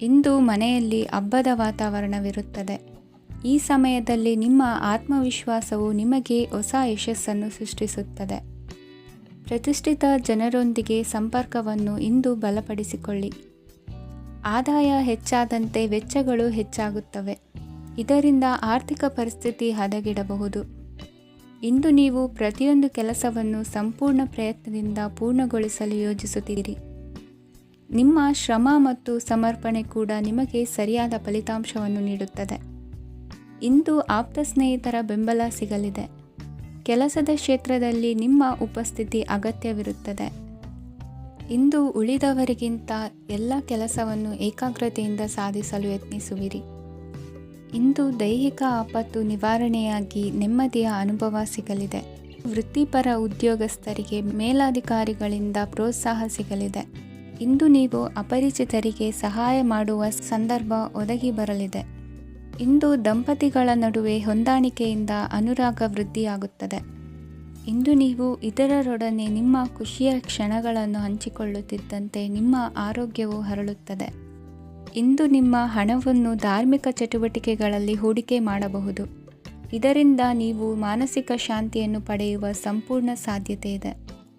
ಇಂದು ಮನೆಯಲ್ಲಿ ಹಬ್ಬದ ವಾತಾವರಣವಿರುತ್ತದೆ. ಈ ಸಮಯದಲ್ಲಿ ನಿಮ್ಮ ಆತ್ಮವಿಶ್ವಾಸವು ನಿಮಗೆ ಹೊಸ ಯಶಸ್ಸನ್ನು ಸೃಷ್ಟಿಸುತ್ತದೆ. ಪ್ರತಿಷ್ಠಿತ ಜನರೊಂದಿಗೆ ಸಂಪರ್ಕವನ್ನು ಇಂದು ಬಲಪಡಿಸಿಕೊಳ್ಳಿ. ಆದಾಯ ಹೆಚ್ಚಾದಂತೆ ವೆಚ್ಚಗಳು ಹೆಚ್ಚಾಗುತ್ತವೆ. ಇದರಿಂದ ಆರ್ಥಿಕ ಪರಿಸ್ಥಿತಿ ಹದಗೆಡಬಹುದು. ಇಂದು ನೀವು ಪ್ರತಿಯೊಂದು ಕೆಲಸವನ್ನು ಸಂಪೂರ್ಣ ಪ್ರಯತ್ನದಿಂದ ಪೂರ್ಣಗೊಳಿಸಲು ಯೋಜಿಸುತ್ತೀರಿ. ನಿಮ್ಮ ಶ್ರಮ ಮತ್ತು ಸಮರ್ಪಣೆ ಕೂಡ ನಿಮಗೆ ಸರಿಯಾದ ಫಲಿತಾಂಶವನ್ನು ನೀಡುತ್ತದೆ. ಇಂದು ಆಪ್ತ ಸ್ನೇಹಿತರ ಬೆಂಬಲ ಸಿಗಲಿದೆ. ಕೆಲಸದ ಕ್ಷೇತ್ರದಲ್ಲಿ ನಿಮ್ಮ ಉಪಸ್ಥಿತಿ ಅಗತ್ಯವಿರುತ್ತದೆ. ಇಂದು ಉಳಿದವರಿಗಿಂತ ಎಲ್ಲ ಕೆಲಸವನ್ನು ಏಕಾಗ್ರತೆಯಿಂದ ಸಾಧಿಸಲು ಯತ್ನಿಸುವಿರಿ. ಇಂದು ದೈಹಿಕ ಆಪತ್ತು ನಿವಾರಣೆಯಾಗಿ ನೆಮ್ಮದಿಯ ಅನುಭವ ಸಿಗಲಿದೆ. ವೃತ್ತಿಪರ ಉದ್ಯೋಗಸ್ಥರಿಗೆ ಮೇಲಾಧಿಕಾರಿಗಳಿಂದ ಪ್ರೋತ್ಸಾಹ ಸಿಗಲಿದೆ. ಇಂದು ನೀವು ಅಪರಿಚಿತರಿಗೆ ಸಹಾಯ ಮಾಡುವ ಸಂದರ್ಭ ಒದಗಿ ಬರಲಿದೆ. ಇಂದು ದಂಪತಿಗಳ ನಡುವೆ ಹೊಂದಾಣಿಕೆಯಿಂದ ಅನುರಾಗ ವೃದ್ಧಿಯಾಗುತ್ತದೆ. ಇಂದು ನೀವು ಇತರರೊಡನೆ ನಿಮ್ಮ ಖುಷಿಯ ಕ್ಷಣಗಳನ್ನು ಹಂಚಿಕೊಳ್ಳುತ್ತಿದ್ದಂತೆ ನಿಮ್ಮ ಆರೋಗ್ಯವು ಹರಳುತ್ತದೆ. ಇಂದು ನಿಮ್ಮ ಹಣವನ್ನು ಧಾರ್ಮಿಕ ಚಟುವಟಿಕೆಗಳಲ್ಲಿ ಹೂಡಿಕೆ ಮಾಡಬಹುದು. ಇದರಿಂದ ನೀವು ಮಾನಸಿಕ ಶಾಂತಿಯನ್ನು ಪಡೆಯುವ ಸಂಪೂರ್ಣ ಸಾಧ್ಯತೆ ಇದೆ.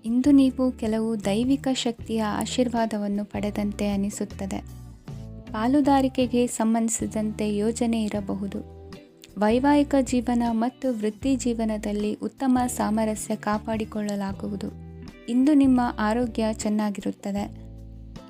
ಇಂದು ನೀವು ಕೆಲವು ದೈವಿಕ ಶಕ್ತಿಯ ಆಶೀರ್ವಾದವನ್ನು ಪಡೆದಂತೆ ಅನಿಸುತ್ತದೆ. ಪಾಲುದಾರಿಕೆಗೆ ಸಂಬಂಧಿಸಿದಂತೆ ಯೋಜನೆ ಇರಬಹುದು. ವೈವಾಹಿಕ ಜೀವನ ಮತ್ತು ವೃತ್ತಿ ಜೀವನದಲ್ಲಿ ಉತ್ತಮ ಸಾಮರಸ್ಯ ಕಾಪಾಡಿಕೊಳ್ಳಲಾಗುವುದು. ಇಂದು ನಿಮ್ಮ ಆರೋಗ್ಯ ಚೆನ್ನಾಗಿರುತ್ತದೆ.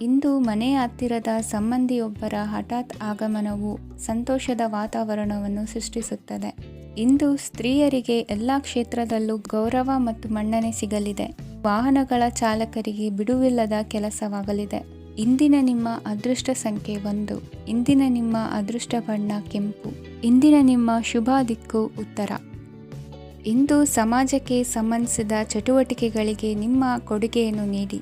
ಇಂದು ಮನೆಯ ಹತ್ತಿರದ ಸಂಬಂಧಿಯೊಬ್ಬರ ಹಠಾತ್ ಆಗಮನವು ಸಂತೋಷದ ವಾತಾವರಣವನ್ನು ಸೃಷ್ಟಿಸುತ್ತದೆ. ಇಂದು ಸ್ತ್ರೀಯರಿಗೆ ಎಲ್ಲ ಕ್ಷೇತ್ರದಲ್ಲೂ ಗೌರವ ಮತ್ತು ಮನ್ನಣೆ ಸಿಗಲಿದೆ. ವಾಹನಗಳ ಚಾಲಕರಿಗೆ ಬಿಡುವಿಲ್ಲದ ಕೆಲಸವಾಗಲಿದೆ. ಇಂದಿನ ನಿಮ್ಮ ಅದೃಷ್ಟ ಸಂಖ್ಯೆ 1. ಇಂದಿನ ನಿಮ್ಮ ಅದೃಷ್ಟ ಬಣ್ಣ ಕೆಂಪು. ಇಂದಿನ ನಿಮ್ಮ ಶುಭ ದಿಕ್ಕು ಉತ್ತರ. ಇಂದು ಸಮಾಜಕ್ಕೆ ಸಂಬಂಧಿಸಿದ ಚಟುವಟಿಕೆಗಳಿಗೆ ನಿಮ್ಮ ಕೊಡುಗೆಯನ್ನು ನೀಡಿ.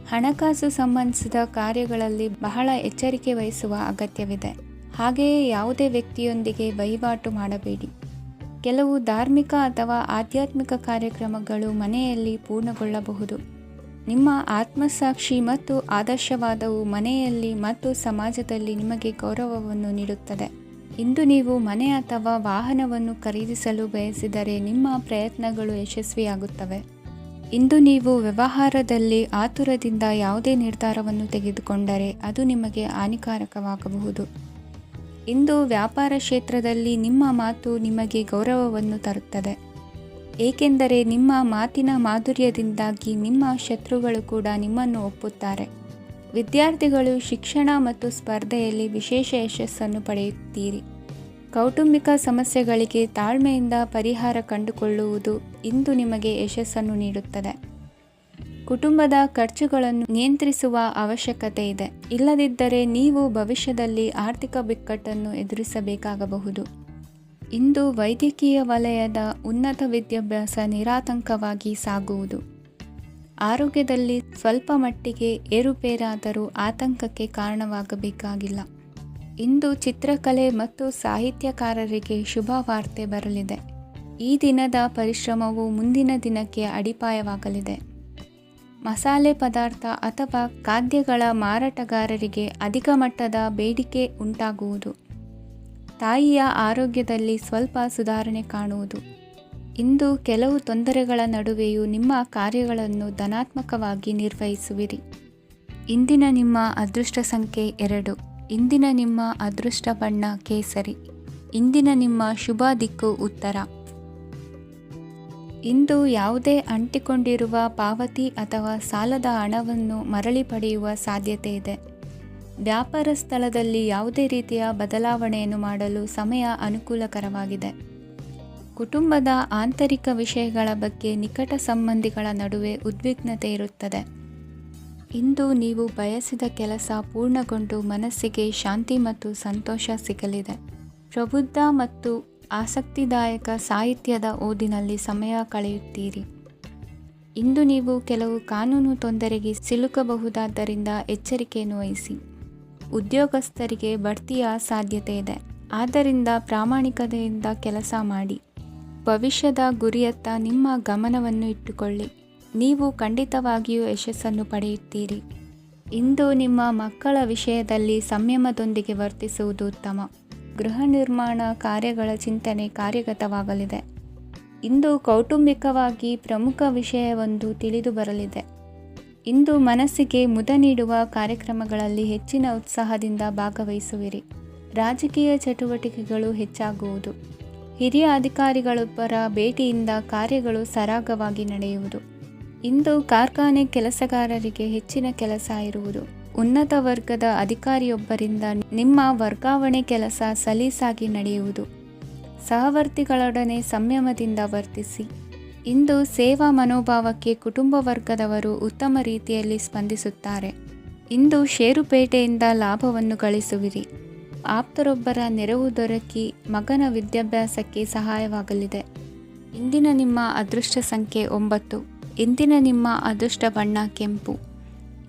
ಹಣಕಾಸು ಸಂಬಂಧಿಸಿದ ಕಾರ್ಯಗಳಲ್ಲಿ ಬಹಳ ಎಚ್ಚರಿಕೆ ವಹಿಸುವ ಅಗತ್ಯವಿದೆ. ಹಾಗೆಯೇ ಯಾವುದೇ ವ್ಯಕ್ತಿಯೊಂದಿಗೆ ವಹಿವಾಟು ಮಾಡಬೇಡಿ. ಕೆಲವು ಧಾರ್ಮಿಕ ಅಥವಾ ಆಧ್ಯಾತ್ಮಿಕ ಕಾರ್ಯಕ್ರಮಗಳು ಮನೆಯಲ್ಲಿ ಪೂರ್ಣಗೊಳ್ಳಬಹುದು. ನಿಮ್ಮ ಆತ್ಮಸಾಕ್ಷಿ ಮತ್ತು ಆದರ್ಶವಾದವು ಮನೆಯಲ್ಲಿ ಮತ್ತು ಸಮಾಜದಲ್ಲಿ ನಿಮಗೆ ಗೌರವವನ್ನು ನೀಡುತ್ತದೆ. ಇಂದು ನೀವು ಮನೆ ಅಥವಾ ವಾಹನವನ್ನು ಖರೀದಿಸಲು ಬಯಸಿದರೆ ನಿಮ್ಮ ಪ್ರಯತ್ನಗಳು ಯಶಸ್ವಿಯಾಗುತ್ತವೆ. ಇಂದು ನೀವು ವ್ಯವಹಾರದಲ್ಲಿ ಆತುರದಿಂದ ಯಾವುದೇ ನಿರ್ಧಾರವನ್ನು ತೆಗೆದುಕೊಂಡರೆ ಅದು ನಿಮಗೆ ಹಾನಿಕಾರಕವಾಗಬಹುದು. ಇಂದು ವ್ಯಾಪಾರ ಕ್ಷೇತ್ರದಲ್ಲಿ ನಿಮ್ಮ ಮಾತು ನಿಮಗೆ ಗೌರವವನ್ನು ತರುತ್ತದೆ. ಏಕೆಂದರೆ ನಿಮ್ಮ ಮಾತಿನ ಮಾಧುರ್ಯದಿಂದಾಗಿ ನಿಮ್ಮ ಶತ್ರುಗಳು ಕೂಡ ನಿಮ್ಮನ್ನು ಒಪ್ಪುತ್ತಾರೆ. ವಿದ್ಯಾರ್ಥಿಗಳು ಶಿಕ್ಷಣ ಮತ್ತು ಸ್ಪರ್ಧೆಯಲ್ಲಿ ವಿಶೇಷ ಯಶಸ್ಸನ್ನು ಪಡೆಯುತ್ತೀರಿ. ಕೌಟುಂಬಿಕ ಸಮಸ್ಯೆಗಳಿಗೆ ತಾಳ್ಮೆಯಿಂದ ಪರಿಹಾರ ಕಂಡುಕೊಳ್ಳುವುದು ಇಂದು ನಿಮಗೆ ಯಶಸ್ಸನ್ನು ನೀಡುತ್ತದೆ. ಕುಟುಂಬದ ಖರ್ಚುಗಳನ್ನು ನಿಯಂತ್ರಿಸುವ ಅವಶ್ಯಕತೆ ಇದೆ. ಇಲ್ಲದಿದ್ದರೆ ನೀವು ಭವಿಷ್ಯದಲ್ಲಿ ಆರ್ಥಿಕ ಬಿಕ್ಕಟ್ಟನ್ನು ಎದುರಿಸಬೇಕಾಗಬಹುದು. ಇಂದು ವೈದ್ಯಕೀಯ ವಲಯದ ಉನ್ನತ ವಿದ್ಯಾಭ್ಯಾಸ ನಿರಾತಂಕವಾಗಿ ಸಾಗುವುದು. ಆರೋಗ್ಯದಲ್ಲಿ ಸ್ವಲ್ಪ ಮಟ್ಟಿಗೆ ಏರುಪೇರಾದರೂ ಆತಂಕಕ್ಕೆ ಕಾರಣವಾಗಬೇಕಾಗಿಲ್ಲ. ಇಂದು ಚಿತ್ರಕಲೆ ಮತ್ತು ಸಾಹಿತ್ಯಕಾರರಿಗೆ ಶುಭ ವಾರ್ತೆ ಬರಲಿದೆ. ಈ ದಿನದ ಪರಿಶ್ರಮವು ಮುಂದಿನ ದಿನಕ್ಕೆ ಅಡಿಪಾಯವಾಗಲಿದೆ. ಮಸಾಲೆ ಪದಾರ್ಥ ಅಥವಾ ಖಾದ್ಯಗಳ ಮಾರಾಟಗಾರರಿಗೆ ಅಧಿಕ ಮಟ್ಟದ ಬೇಡಿಕೆ ಉಂಟಾಗುವುದು. ತಾಯಿಯ ಆರೋಗ್ಯದಲ್ಲಿ ಸ್ವಲ್ಪ ಸುಧಾರಣೆ ಕಾಣುವುದು. ಇಂದು ಕೆಲವು ತೊಂದರೆಗಳ ನಡುವೆಯೂ ನಿಮ್ಮ ಕಾರ್ಯಗಳನ್ನು ಧನಾತ್ಮಕವಾಗಿ ನಿರ್ವಹಿಸುವಿರಿ. ಇಂದಿನ ನಿಮ್ಮ ಅದೃಷ್ಟ ಸಂಖ್ಯೆ 2. ಇಂದಿನ ನಿಮ್ಮ ಅದೃಷ್ಟ ಬಣ್ಣ ಕೇಸರಿ. ಇಂದಿನ ನಿಮ್ಮ ಶುಭ ದಿಕ್ಕು ಉತ್ತರ. ಇಂದು ಯಾವುದೇ ಅಂಟಿಕೊಂಡಿರುವ ಪಾವತಿ ಅಥವಾ ಸಾಲದ ಹಣವನ್ನು ಮರಳಿ ಪಡೆಯುವ ಸಾಧ್ಯತೆ ಇದೆ. ವ್ಯಾಪಾರ ಸ್ಥಳದಲ್ಲಿ ಯಾವುದೇ ರೀತಿಯ ಬದಲಾವಣೆಯನ್ನು ಮಾಡಲು ಸಮಯ ಅನುಕೂಲಕರವಾಗಿದೆ. ಕುಟುಂಬದ ಆಂತರಿಕ ವಿಷಯಗಳ ಬಗ್ಗೆ ನಿಕಟ ಸಂಬಂಧಿಗಳ ನಡುವೆ ಉದ್ವಿಗ್ನತೆ ಇರುತ್ತದೆ. ಇಂದು ನೀವು ಬಯಸಿದ ಕೆಲಸ ಪೂರ್ಣಗೊಂಡು ಮನಸ್ಸಿಗೆ ಶಾಂತಿ ಮತ್ತು ಸಂತೋಷ ಸಿಗಲಿದೆ. ಪ್ರಬುದ್ಧ ಮತ್ತು ಆಸಕ್ತಿದಾಯಕ ಸಾಹಿತ್ಯದ ಓದಿನಲ್ಲಿ ಸಮಯ ಕಳೆಯುತ್ತೀರಿ. ಇಂದು ನೀವು ಕೆಲವು ಕಾನೂನು ತೊಂದರೆಗೆ ಸಿಲುಕಬಹುದಾದ್ದರಿಂದ ಎಚ್ಚರಿಕೆಯನ್ನು ವಹಿಸಿ. ಉದ್ಯೋಗಸ್ಥರಿಗೆ ಬಡ್ತಿಯ ಸಾಧ್ಯತೆ ಇದೆ. ಆದ್ದರಿಂದ ಪ್ರಾಮಾಣಿಕತೆಯಿಂದ ಕೆಲಸ ಮಾಡಿ. ಭವಿಷ್ಯದ ಗುರಿಯತ್ತ ನಿಮ್ಮ ಗಮನವನ್ನು ಇಟ್ಟುಕೊಳ್ಳಿ. ನೀವು ಖಂಡಿತವಾಗಿಯೂ ಯಶಸ್ಸನ್ನು ಪಡೆಯುತ್ತೀರಿ. ಇಂದು ನಿಮ್ಮ ಮಕ್ಕಳ ವಿಷಯದಲ್ಲಿ ಸಂಯಮದೊಂದಿಗೆ ವರ್ತಿಸುವುದು ಉತ್ತಮ. ಗೃಹ ನಿರ್ಮಾಣ ಕಾರ್ಯಗಳ ಚಿಂತನೆ ಕಾರ್ಯಗತವಾಗಲಿದೆ. ಇಂದು ಕೌಟುಂಬಿಕವಾಗಿ ಪ್ರಮುಖ ವಿಷಯವೊಂದು ತಿಳಿದು ಬರಲಿದೆ. ಇಂದು ಮನಸ್ಸಿಗೆ ಮುದ ನೀಡುವ ಕಾರ್ಯಕ್ರಮಗಳಲ್ಲಿ ಹೆಚ್ಚಿನ ಉತ್ಸಾಹದಿಂದ ಭಾಗವಹಿಸುವಿರಿ. ರಾಜಕೀಯ ಚಟುವಟಿಕೆಗಳು ಹೆಚ್ಚಾಗುವುದು. ಹಿರಿಯ ಅಧಿಕಾರಿಗಳೊಬ್ಬರ ಭೇಟಿಯಿಂದ ಕಾರ್ಯಗಳು ಸರಾಗವಾಗಿ ನಡೆಯುವುದು. ಇಂದು ಕಾರ್ಖಾನೆ ಕೆಲಸಗಾರರಿಗೆ ಹೆಚ್ಚಿನ ಕೆಲಸ ಇರುವುದು. ಉನ್ನತ ವರ್ಗದ ಅಧಿಕಾರಿಯೊಬ್ಬರಿಂದ ನಿಮ್ಮ ವರ್ಗಾವಣೆ ಕೆಲಸ ಸಲೀಸಾಗಿ ನಡೆಯುವುದು. ಸಹವರ್ತಿಗಳೊಡನೆ ಸಂಯಮದಿಂದ ವರ್ತಿಸಿ. ಇಂದು ಸೇವಾ ಮನೋಭಾವಕ್ಕೆ ಕುಟುಂಬ ವರ್ಗದವರು ಉತ್ತಮ ರೀತಿಯಲ್ಲಿ ಸ್ಪಂದಿಸುತ್ತಾರೆ. ಇಂದು ಷೇರುಪೇಟೆಯಿಂದ ಲಾಭವನ್ನು ಗಳಿಸುವಿರಿ. ಆಪ್ತರೊಬ್ಬರ ನೆರವು ದೊರಕಿ ಮಗನ ವಿದ್ಯಾಭ್ಯಾಸಕ್ಕೆ ಸಹಾಯವಾಗಲಿದೆ. ಇಂದಿನ ನಿಮ್ಮ ಅದೃಷ್ಟ ಸಂಖ್ಯೆ 9. ಇಂದಿನ ನಿಮ್ಮ ಅದೃಷ್ಟ ಬಣ್ಣ ಕೆಂಪು.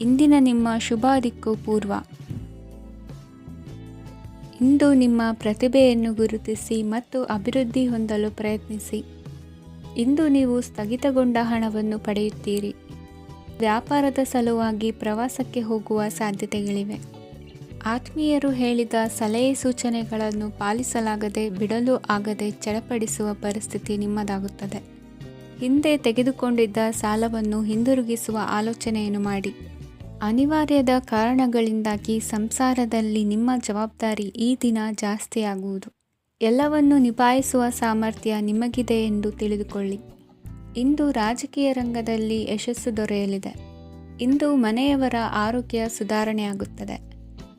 ಇಂದಿನ ನಿಮ್ಮ ಶುಭ ದಿಕ್ಕು ಪೂರ್ವ. ಇಂದು ನಿಮ್ಮ ಪ್ರತಿಭೆಯನ್ನು ಗುರುತಿಸಿ ಮತ್ತು ಅಭಿವೃದ್ಧಿ ಹೊಂದಲು ಪ್ರಯತ್ನಿಸಿ. ಇಂದು ನೀವು ಸ್ಥಗಿತಗೊಂಡ ಹಣವನ್ನು ಪಡೆಯುತ್ತೀರಿ. ವ್ಯಾಪಾರದ ಸಲುವಾಗಿ ಪ್ರವಾಸಕ್ಕೆ ಹೋಗುವ ಸಾಧ್ಯತೆಗಳಿವೆ. ಆತ್ಮೀಯರು ಹೇಳಿದ ಸಲಹೆ ಸೂಚನೆಗಳನ್ನು ಪಾಲಿಸಲಾಗದೆ ಬಿಡಲು ಆಗದೆ ಚಡಪಡಿಸುವ ಪರಿಸ್ಥಿತಿ ನಿಮ್ಮದಾಗುತ್ತದೆ. ಹಿಂದೆ ತೆಗೆದುಕೊಂಡಿದ್ದ ಸಾಲವನ್ನು ಹಿಂದಿರುಗಿಸುವ ಆಲೋಚನೆಯನ್ನು ಮಾಡಿ. ಅನಿವಾರ್ಯದ ಕಾರಣಗಳಿಂದಾಗಿ ಸಂಸಾರದಲ್ಲಿ ನಿಮ್ಮ ಜವಾಬ್ದಾರಿ ಈ ದಿನ ಜಾಸ್ತಿಯಾಗುವುದು. ಎಲ್ಲವನ್ನು ನಿಭಾಯಿಸುವ ಸಾಮರ್ಥ್ಯ ನಿಮಗಿದೆ ಎಂದು ತಿಳಿದುಕೊಳ್ಳಿ. ಇಂದು ರಾಜಕೀಯ ರಂಗದಲ್ಲಿ ಯಶಸ್ಸು ದೊರೆಯಲಿದೆ. ಇಂದು ಮನೆಯವರ ಆರೋಗ್ಯ ಸುಧಾರಣೆಯಾಗುತ್ತದೆ.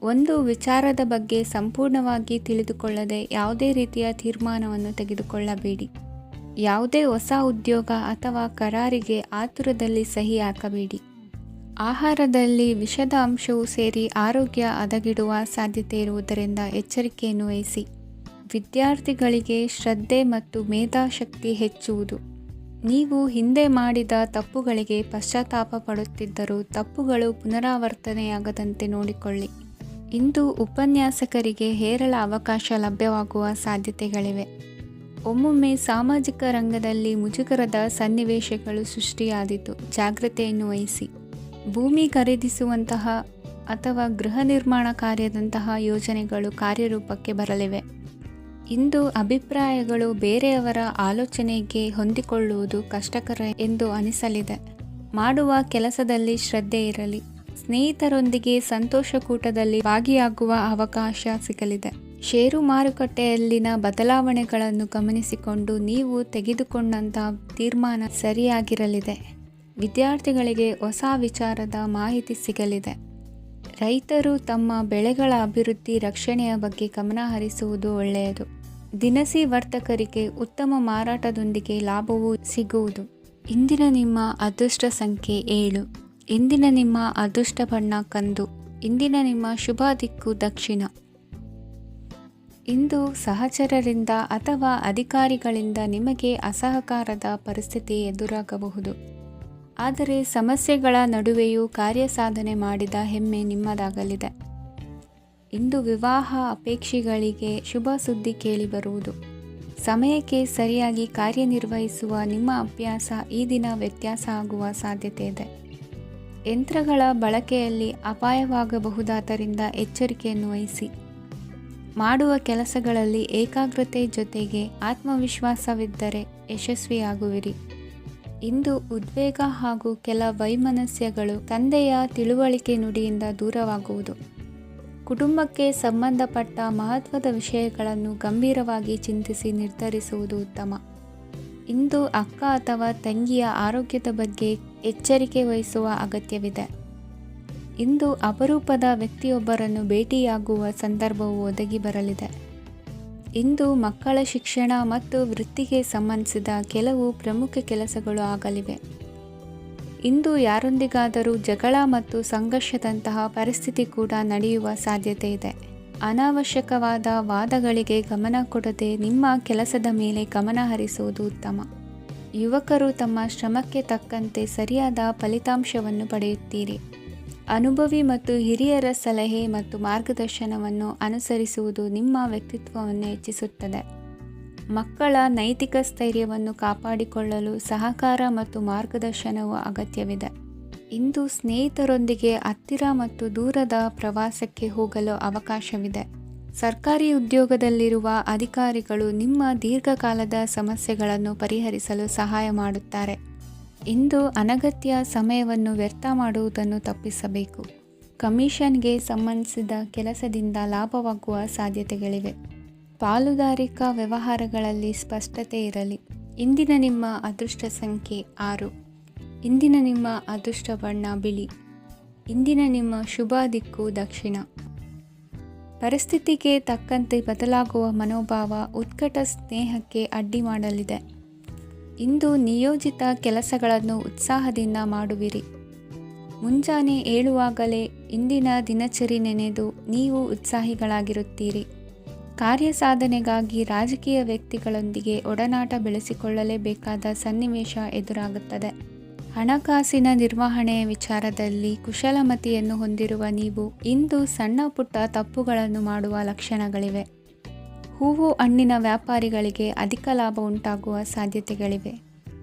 ಒಂದು ವಿಚಾರದ ಬಗ್ಗೆ ಸಂಪೂರ್ಣವಾಗಿ ತಿಳಿದುಕೊಳ್ಳದೆ ಯಾವುದೇ ರೀತಿಯ ತೀರ್ಮಾನವನ್ನು ತೆಗೆದುಕೊಳ್ಳಬೇಡಿ. ಯಾವುದೇ ಹೊಸ ಉದ್ಯೋಗ ಅಥವಾ ಕರಾರಿಗೆ ಆತುರದಲ್ಲಿ ಸಹಿ ಹಾಕಬೇಡಿ. ಆಹಾರದಲ್ಲಿ ವಿಷದ ಅಂಶವು ಸೇರಿ ಆರೋಗ್ಯ ಹದಗೆಡುವ ಸಾಧ್ಯತೆ ಇರುವುದರಿಂದ ಎಚ್ಚರಿಕೆಯನ್ನು ವಹಿಸಿ. ವಿದ್ಯಾರ್ಥಿಗಳಿಗೆ ಶ್ರದ್ಧೆ ಮತ್ತು ಮೇಧಾಶಕ್ತಿ ಹೆಚ್ಚುವುದು. ನೀವು ಹಿಂದೆ ಮಾಡಿದ ತಪ್ಪುಗಳಿಗೆ ಪಶ್ಚಾತ್ತಾಪ ಪಡುತ್ತಿದ್ದರೂ ತಪ್ಪುಗಳು ಪುನರಾವರ್ತನೆಯಾಗದಂತೆ ನೋಡಿಕೊಳ್ಳಿ. ಇಂದು ಉಪನ್ಯಾಸಕರಿಗೆ ಹೇರಳ ಅವಕಾಶ ಲಭ್ಯವಾಗುವ ಸಾಧ್ಯತೆಗಳಿವೆ. ಒಮ್ಮೊಮ್ಮೆ ಸಾಮಾಜಿಕ ರಂಗದಲ್ಲಿ ಮುಜುಗರದ ಸನ್ನಿವೇಶಗಳು ಸೃಷ್ಟಿಯಾದೀತು. ಜಾಗ್ರತೆಯನ್ನು ವಹಿಸಿ. ಭೂಮಿ ಖರೀದಿಸುವಂತಹ ಅಥವಾ ಗೃಹ ನಿರ್ಮಾಣ ಕಾರ್ಯದಂತಹ ಯೋಜನೆಗಳು ಕಾರ್ಯರೂಪಕ್ಕೆ ಬರಲಿವೆ. ಇಂದು ಅಭಿಪ್ರಾಯಗಳು ಬೇರೆಯವರ ಆಲೋಚನೆಗೆ ಹೊಂದಿಕೊಳ್ಳುವುದು ಕಷ್ಟಕರ ಎಂದು ಅನಿಸಲಿದೆ. ಮಾಡುವ ಕೆಲಸದಲ್ಲಿ ಶ್ರದ್ಧೆ ಇರಲಿ. ಸ್ನೇಹಿತರೊಂದಿಗೆ ಸಂತೋಷಕೂಟದಲ್ಲಿ ಭಾಗಿಯಾಗುವ ಅವಕಾಶ ಸಿಗಲಿದೆ. ಷೇರು ಮಾರುಕಟ್ಟೆಯಲ್ಲಿನ ಬದಲಾವಣೆಗಳನ್ನು ಗಮನಿಸಿಕೊಂಡು ನೀವು ತೆಗೆದುಕೊಂಡಂತಹ ತೀರ್ಮಾನ ಸರಿಯಾಗಿರಲಿದೆ. ವಿದ್ಯಾರ್ಥಿಗಳಿಗೆ ಹೊಸ ವಿಚಾರದ ಮಾಹಿತಿ ಸಿಗಲಿದೆ. ರೈತರು ತಮ್ಮ ಬೆಳೆಗಳ ಅಭಿವೃದ್ಧಿ ರಕ್ಷಣೆಯ ಬಗ್ಗೆ ಗಮನ ಹರಿಸುವುದು ಒಳ್ಳೆಯದು. ದಿನಸಿ ವರ್ತಕರಿಗೆ ಉತ್ತಮ ಮಾರಾಟದೊಂದಿಗೆ ಲಾಭವೂ ಸಿಗುವುದು. ಇಂದಿನ ನಿಮ್ಮ ಅದೃಷ್ಟ ಸಂಖ್ಯೆ 7. ಇಂದಿನ ನಿಮ್ಮ ಅದೃಷ್ಟ ಬಣ್ಣ ಕಂದು. ಇಂದಿನ ನಿಮ್ಮ ಶುಭ ದಿಕ್ಕು ದಕ್ಷಿಣ. ಇಂದು ಸಹಚರರಿಂದ ಅಥವಾ ಅಧಿಕಾರಿಗಳಿಂದ ನಿಮಗೆ ಅಸಹಕಾರದ ಪರಿಸ್ಥಿತಿ ಎದುರಾಗಬಹುದು. ಆದರೆ ಸಮಸ್ಯೆಗಳ ನಡುವೆಯೂ ಕಾರ್ಯಸಾಧನೆ ಮಾಡಿದ ಹೆಮ್ಮೆ ನಿಮ್ಮದಾಗಲಿದೆ. ಇಂದು ವಿವಾಹ ಅಪೇಕ್ಷಿಗಳಿಗೆ ಶುಭ ಸುದ್ದಿ ಕೇಳಿಬರುವುದು. ಸಮಯಕ್ಕೆ ಸರಿಯಾಗಿ ಕಾರ್ಯನಿರ್ವಹಿಸುವ ನಿಮ್ಮ ಅಭ್ಯಾಸ ಈ ದಿನ ವ್ಯತ್ಯಾಸ ಆಗುವ ಸಾಧ್ಯತೆ ಇದೆ. ಯಂತ್ರಗಳ ಬಳಕೆಯಲ್ಲಿ ಅಪಾಯವಾಗಬಹುದಾದ್ದರಿಂದ ಎಚ್ಚರಿಕೆಯನ್ನು ವಹಿಸಿ. ಮಾಡುವ ಕೆಲಸಗಳಲ್ಲಿ ಏಕಾಗ್ರತೆ ಜೊತೆಗೆ ಆತ್ಮವಿಶ್ವಾಸವಿದ್ದರೆ ಯಶಸ್ವಿಯಾಗುವಿರಿ. ಇಂದು ಉದ್ವೇಗ ಹಾಗೂ ಕೆಲ ವೈಮನಸ್ಯಗಳು ತಂದೆಯ ತಿಳುವಳಿಕೆ ನುಡಿಯಿಂದ ದೂರವಾಗುವುದು. ಕುಟುಂಬಕ್ಕೆ ಸಂಬಂಧಪಟ್ಟ ಮಹತ್ವದ ವಿಷಯಗಳನ್ನು ಗಂಭೀರವಾಗಿ ಚಿಂತಿಸಿ ನಿರ್ಧರಿಸುವುದು ಉತ್ತಮ. ಇಂದು ಅಕ್ಕ ಅಥವಾ ತಂಗಿಯ ಆರೋಗ್ಯದ ಬಗ್ಗೆ ಎಚ್ಚರಿಕೆ ವಹಿಸುವ ಅಗತ್ಯವಿದೆ. ಇಂದು ಅಪರೂಪದ ವ್ಯಕ್ತಿಯೊಬ್ಬರನ್ನು ಭೇಟಿಯಾಗುವ ಸಂದರ್ಭವು ಒದಗಿ ಬರಲಿದೆ. ಇಂದು ಮಕ್ಕಳ ಶಿಕ್ಷಣ ಮತ್ತು ವೃತ್ತಿಗೆ ಸಂಬಂಧಿಸಿದ ಕೆಲವು ಪ್ರಮುಖ ಕೆಲಸಗಳು ಆಗಲಿವೆ. ಇಂದು ಯಾರೊಂದಿಗಾದರೂ ಜಗಳ ಮತ್ತು ಸಂಘರ್ಷದಂತಹ ಪರಿಸ್ಥಿತಿ ಕೂಡ ನಡೆಯುವ ಸಾಧ್ಯತೆ ಇದೆ. ಅನಾವಶ್ಯಕವಾದ ವಾದಗಳಿಗೆ ಗಮನ ಕೊಡದೆ ನಿಮ್ಮ ಕೆಲಸದ ಮೇಲೆ ಗಮನ ಹರಿಸುವುದು ಉತ್ತಮ. ಯುವಕರು ತಮ್ಮ ಶ್ರಮಕ್ಕೆ ತಕ್ಕಂತೆ ಸರಿಯಾದ ಫಲಿತಾಂಶವನ್ನು ಪಡೆಯುತ್ತೀರಿ. ಅನುಭವಿ ಮತ್ತು ಹಿರಿಯರ ಸಲಹೆ ಮತ್ತು ಮಾರ್ಗದರ್ಶನವನ್ನು ಅನುಸರಿಸುವುದು ನಿಮ್ಮ ವ್ಯಕ್ತಿತ್ವವನ್ನು ಹೆಚ್ಚಿಸುತ್ತದೆ. ಮಕ್ಕಳ ನೈತಿಕ ಸ್ಥೈರ್ಯವನ್ನು ಕಾಪಾಡಿಕೊಳ್ಳಲು ಸಹಕಾರ ಮತ್ತು ಮಾರ್ಗದರ್ಶನವು ಅಗತ್ಯವಿದೆ. ಇಂದು ಸ್ನೇಹಿತರೊಂದಿಗೆ ಹತ್ತಿರ ಮತ್ತು ದೂರದ ಪ್ರವಾಸಕ್ಕೆ ಹೋಗಲು ಅವಕಾಶವಿದೆ. ಸರ್ಕಾರಿ ಉದ್ಯೋಗದಲ್ಲಿರುವ ಅಧಿಕಾರಿಗಳು ನಿಮ್ಮ ದೀರ್ಘಕಾಲದ ಸಮಸ್ಯೆಗಳನ್ನು ಪರಿಹರಿಸಲು ಸಹಾಯ ಮಾಡುತ್ತಾರೆ. ಇಂದು ಅನಗತ್ಯ ಸಮಯವನ್ನು ವ್ಯರ್ಥ ಮಾಡುವುದನ್ನು ತಪ್ಪಿಸಬೇಕು. ಕಮಿಷನ್ಗೆ ಸಂಬಂಧಿಸಿದ ಕೆಲಸದಿಂದ ಲಾಭವಾಗುವ ಸಾಧ್ಯತೆಗಳಿವೆ. ಪಾಲುದಾರಿಕಾ ವ್ಯವಹಾರಗಳಲ್ಲಿ ಸ್ಪಷ್ಟತೆ ಇರಲಿ. ಇಂದಿನ ನಿಮ್ಮ ಅದೃಷ್ಟ ಸಂಖ್ಯೆ 6. ಇಂದಿನ ನಿಮ್ಮ ಅದೃಷ್ಟ ಬಣ್ಣ ಬಿಳಿ. ಇಂದಿನ ನಿಮ್ಮ ಶುಭ ದಿಕ್ಕು ದಕ್ಷಿಣ. ಪರಿಸ್ಥಿತಿಗೆ ತಕ್ಕಂತೆ ಬದಲಾಗುವ ಮನೋಭಾವ ಉತ್ಕಟ ಸ್ನೇಹಕ್ಕೆ ಅಡ್ಡಿ ಮಾಡಲಿದೆ. ಇಂದು ನಿಯೋಜಿತ ಕೆಲಸಗಳನ್ನು ಉತ್ಸಾಹದಿಂದ ಮಾಡುವಿರಿ. ಮುಂಜಾನೆ ಏಳುವಾಗಲೇ ಇಂದಿನ ದಿನಚರಿ ನೆನೆದು ನೀವು ಉತ್ಸಾಹಿಗಳಾಗಿರುತ್ತೀರಿ. ಕಾರ್ಯಸಾಧನೆಗಾಗಿ ರಾಜಕೀಯ ವ್ಯಕ್ತಿಗಳೊಂದಿಗೆ ಒಡನಾಟ ಬೆಳೆಸಿಕೊಳ್ಳಲೇಬೇಕಾದ ಸನ್ನಿವೇಶ ಎದುರಾಗುತ್ತದೆ. ಹಣಕಾಸಿನ ನಿರ್ವಹಣೆಯ ವಿಚಾರದಲ್ಲಿ ಕುಶಲಮತಿಯನ್ನು ಹೊಂದಿರುವ ನೀವು ಇಂದು ಸಣ್ಣ ಪುಟ್ಟ ತಪ್ಪುಗಳನ್ನು ಮಾಡುವ ಲಕ್ಷಣಗಳಿವೆ. ಹೂವು ಹಣ್ಣಿನ ವ್ಯಾಪಾರಿಗಳಿಗೆ ಅಧಿಕ ಲಾಭ ಉಂಟಾಗುವ ಸಾಧ್ಯತೆಗಳಿವೆ.